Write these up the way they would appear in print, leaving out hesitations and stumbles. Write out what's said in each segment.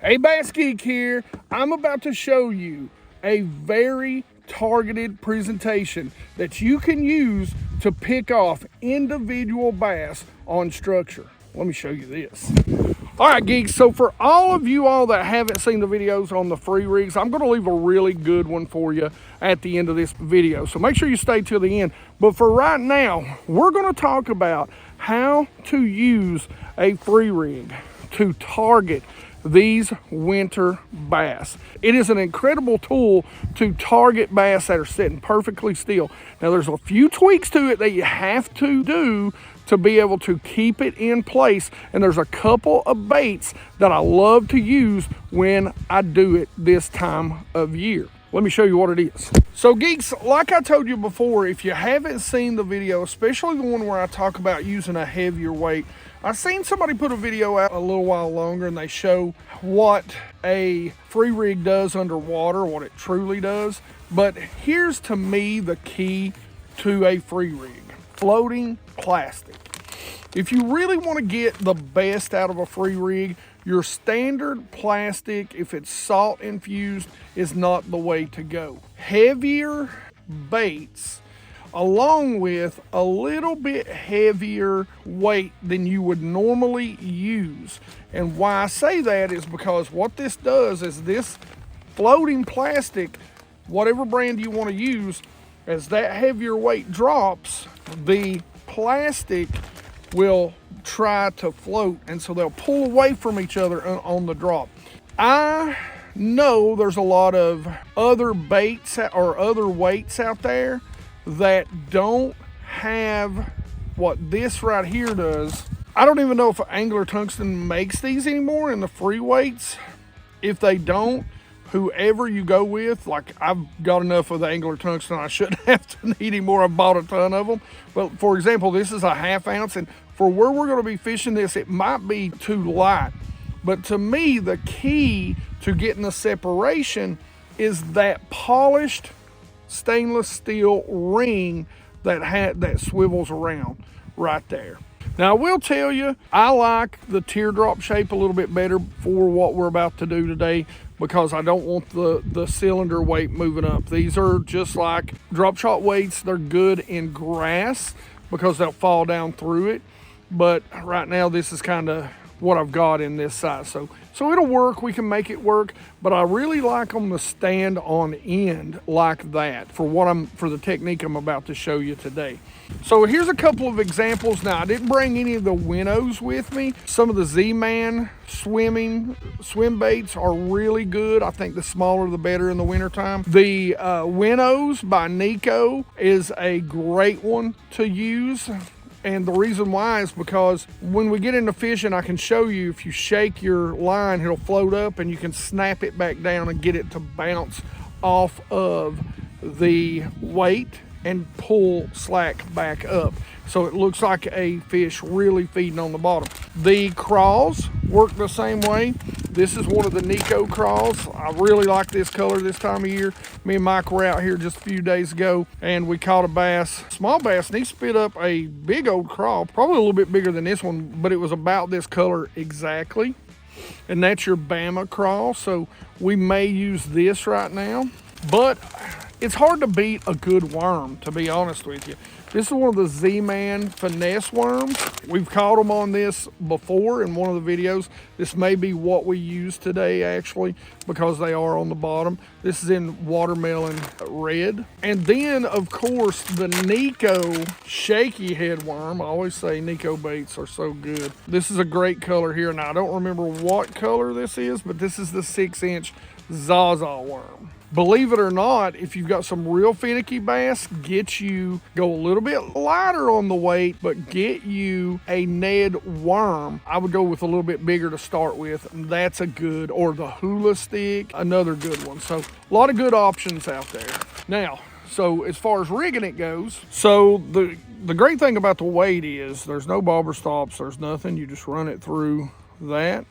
Hey, BassGeek here. I'm about to show you a very targeted presentation that you can use to pick off individual bass on structure. Let me show you this. All right, geeks, so for all of you all that haven't seen the videos on the free rigs, I'm gonna leave a really good one for you at the end of this video. So make sure you stay till the end. But for right now, we're gonna talk about how to use a free rig to target these winter bass. It is an incredible tool to target bass that are sitting perfectly still. Now there's a few tweaks to it that you have to do to be able to keep it in place, and there's a couple of baits that I love to use when I do it this time of year. Let me show you what it is. So geeks, like I told you before, if you haven't seen the video, especially the one where I talk about using a heavier weight, I've seen somebody put a video out a little while longer and they show what a free rig does underwater, what it truly does. But here's to me the key to a free rig: floating plastic. If you really want to get the best out of a free rig, your standard plastic, if it's salt infused, is not the way to go. Heavier baits, along with a little bit heavier weight than you would normally use. And why I say that is because what this does is this floating plastic, whatever brand you want to use, as that heavier weight drops, the plastic will try to float, and so they'll pull away from each other on the drop. I know there's a lot of other baits or other weights out there that don't have what this right here does. I don't even know if Angler Tungsten makes these anymore in the free weights. If they don't, whoever you go with, like I've got enough of the Angler Tungsten, I shouldn't have to need any more. I bought a ton of them. But for example, this is a 1/2 ounce, and for where we're going to be fishing this, it might be too light. But to me, the key to getting the separation is that polished stainless steel ring that swivels around right there. Now I will tell you, I like the teardrop shape a little bit better for what we're about to do today, because I don't want the cylinder weight moving up. These are just like drop shot weights. They're good in grass because they'll fall down through it. But right now this is kind of what I've got in this size. So it'll work, we can make it work, but I really like them to stand on end like that for the technique I'm about to show you today. So here's a couple of examples. Now I didn't bring any of the Winnows with me. Some of the Z-Man swim baits are really good. I think the smaller the better in the wintertime. The Winnows by Nico is a great one to use. And the reason why is because when we get into fishing, I can show you, if you shake your line, it'll float up and you can snap it back down and get it to bounce off of the weight and pull slack back up. So it looks like a fish really feeding on the bottom. The craws work the same way. This is one of the Nico craws. I really like this color this time of year. Me and Mike were out here just a few days ago and we caught a bass, small bass, and he spit up a big old craw, probably a little bit bigger than this one, but it was about this color exactly. And that's your Bama craw. So we may use this right now, but it's hard to beat a good worm, to be honest with you. This is one of the Z-Man finesse worms. We've caught them on this before in one of the videos. This may be what we use today, actually, because they are on the bottom. This is in watermelon red. And then, of course, the Nico shaky head worm. I always say Nico baits are so good. This is a great color here. Now, I don't remember what color this is, but this is the 6-inch Zaza worm. Believe it or not, if you've got some real finicky bass, go a little bit lighter on the weight, but get you a Ned worm. I would go with a little bit bigger to start with. That's a good, or the hula stick, another good one. So a lot of good options out there. Now, so as far as rigging it goes, so the great thing about the weight is there's no bobber stops, there's nothing. You just run it through that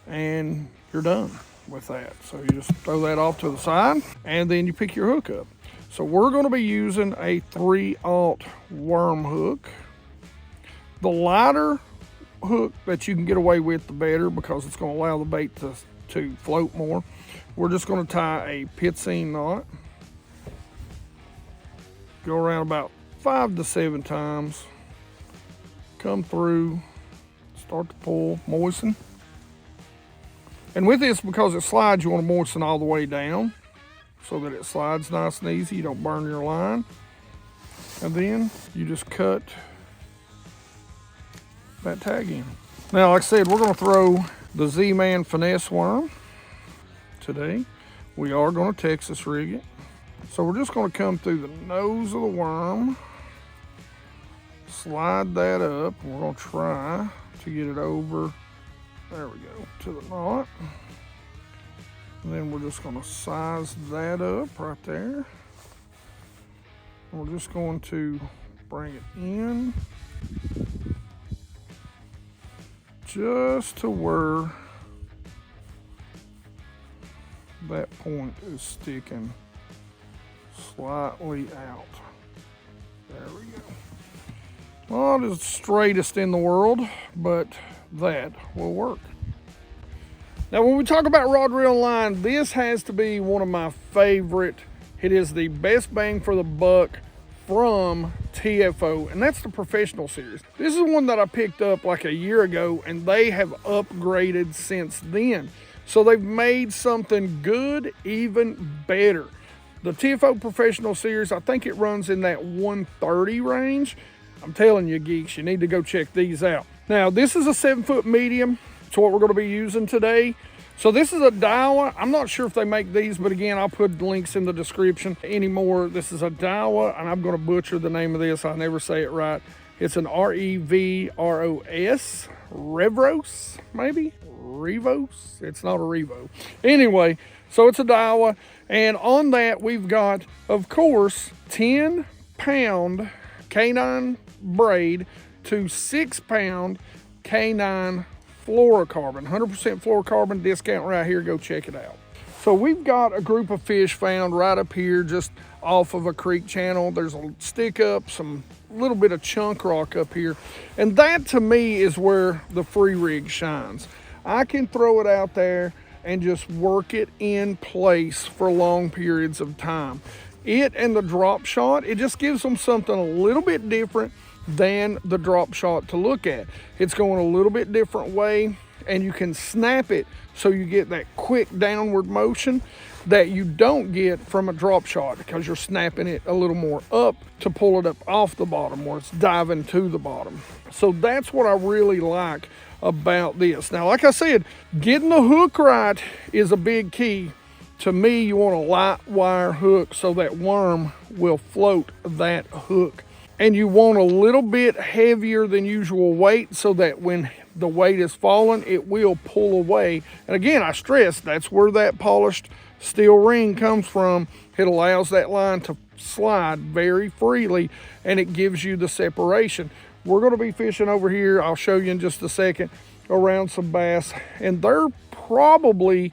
and you're done with that. So you just throw that off to the side and then you pick your hook up. So we're going to be using a 3/0 worm hook. The lighter hook that you can get away with, the better, because it's going to allow the bait to to float more. We're just going to tie a pit seam knot. Go around about 5 to 7 times. Come through, start to pull, moisten. And with this, because it slides, you want to moisten all the way down so that it slides nice and easy. You don't burn your line. And then you just cut that tag in. Now, like I said, we're going to throw the Z-Man finesse worm today. We are going to Texas rig it. So we're just going to come through the nose of the worm, slide that up. We're going to try to get it over, there we go, to the knot. And then we're just going to size that up right there. We're just going to bring it in just to where that point is sticking slightly out. There we go. Not the straightest in the world, but that will work. Now, when we talk about rod reel line, this has to be one of my favorite. It is the best bang for the buck from TFO, and that's the Professional Series. This is one that I picked up like a year ago, and they have upgraded since then. So they've made something good even better. The TFO Professional Series, I think it runs in that 130 range. I'm telling you, geeks, you need to go check these out. Now, this is a 7-foot medium. It's what we're going to be using today. So this is a Daiwa. I'm not sure if they make these, but again, I'll put links in the description anymore. This is a Daiwa, and I'm going to butcher the name of this. I never say it right. It's an R-E-V-R-O-S, Revros, maybe? Revos? It's not a Revo. Anyway, so it's a Daiwa, and on that we've got, of course, 10-pound canine braid to 6-pound canine fluorocarbon, 100% fluorocarbon discount right here. Go check it out. So we've got a group of fish found right up here just off of a creek channel. There's a stick up, some little bit of chunk rock up here, and that to me is where the free rig shines. I can throw it out there and just work it in place for long periods of time. It and the drop shot, it just gives them something a little bit different than the drop shot to look at. It's going a little bit different way, and you can snap it so you get that quick downward motion that you don't get from a drop shot, because you're snapping it a little more up to pull it up off the bottom where it's diving to the bottom. So that's what I really like about this. Now, like I said, getting the hook right is a big key. To me, you want a light wire hook so that worm will float that hook. And you want a little bit heavier than usual weight so that when the weight is falling, it will pull away. And again, I stress, that's where that polished steel ring comes from. It allows that line to slide very freely, and it gives you the separation. We're going to be fishing over here, I'll show you in just a second, around some bass, and they're probably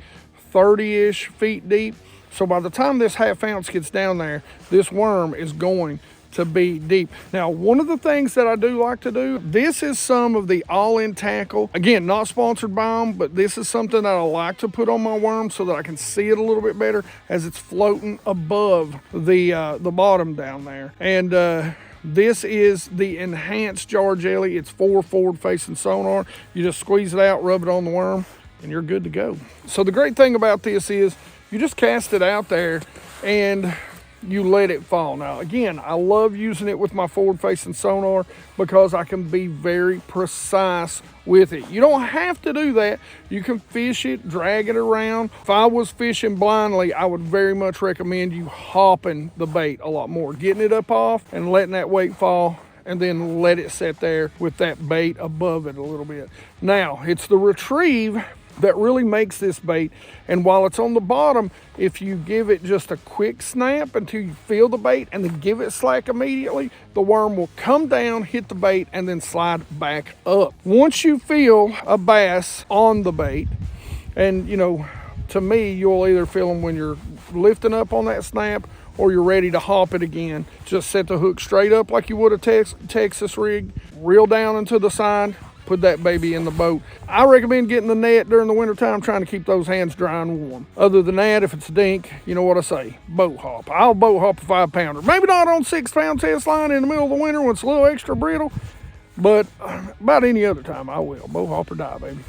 30-ish feet deep. So by the time this half ounce gets down there, this worm is going to be deep. Now, one of the things that I do like to do, this is some of the all-in tackle. Again, not sponsored by them, but this is something that I like to put on my worm so that I can see it a little bit better as it's floating above the bottom down there. And this is the enhanced jar jelly. It's 4 forward-facing sonar. You just squeeze it out, rub it on the worm, and you're good to go. So the great thing about this is you just cast it out there and you let it fall. Now, again, I love using it with my forward-facing sonar because I can be very precise with it. You don't have to do that. You can fish it, drag it around. If I was fishing blindly, I would very much recommend you hopping the bait a lot more, getting it up off and letting that weight fall, and then let it sit there with that bait above it a little bit. Now, it's the retrieve that really makes this bait, and while it's on the bottom, if you give it just a quick snap until you feel the bait and then give it slack immediately, the worm will come down, hit the bait, and then slide back up. Once you feel a bass on the bait, and you know, to me, you'll either feel them when you're lifting up on that snap or you're ready to hop it again. Just set the hook straight up like you would a Texas rig, reel down into the side, put that baby in the boat. I recommend getting the net during the wintertime, trying to keep those hands dry and warm. Other than that, if it's a dink, you know what I say, boat hop. I'll boat hop a 5-pounder. Maybe not on 6-pound test line in the middle of the winter when it's a little extra brittle, but about any other time I will. Boat hop or die, baby.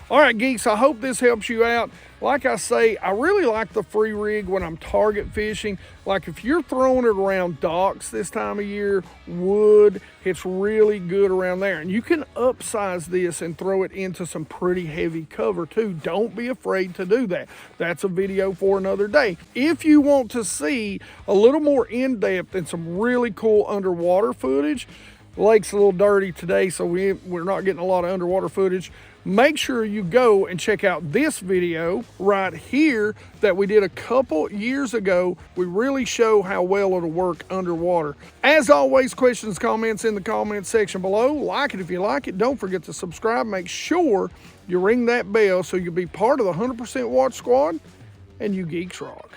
All right, geeks, I hope this helps you out. Like I say, I really like the free rig when I'm target fishing. Like if you're throwing it around docks this time of year, wood, it's really good around there. And you can upsize this and throw it into some pretty heavy cover too. Don't be afraid to do that. That's a video for another day. If you want to see a little more in-depth and some really cool underwater footage, the lake's a little dirty today, so we're not getting a lot of underwater footage. Make sure you go and check out this video right here that we did a couple years ago. We really show how well it'll work underwater. As always, questions, comments in the comments section below. Like it if you like it. Don't forget to subscribe. Make sure you ring that bell so you'll be part of the 100% Watch Squad, and you geeks rock.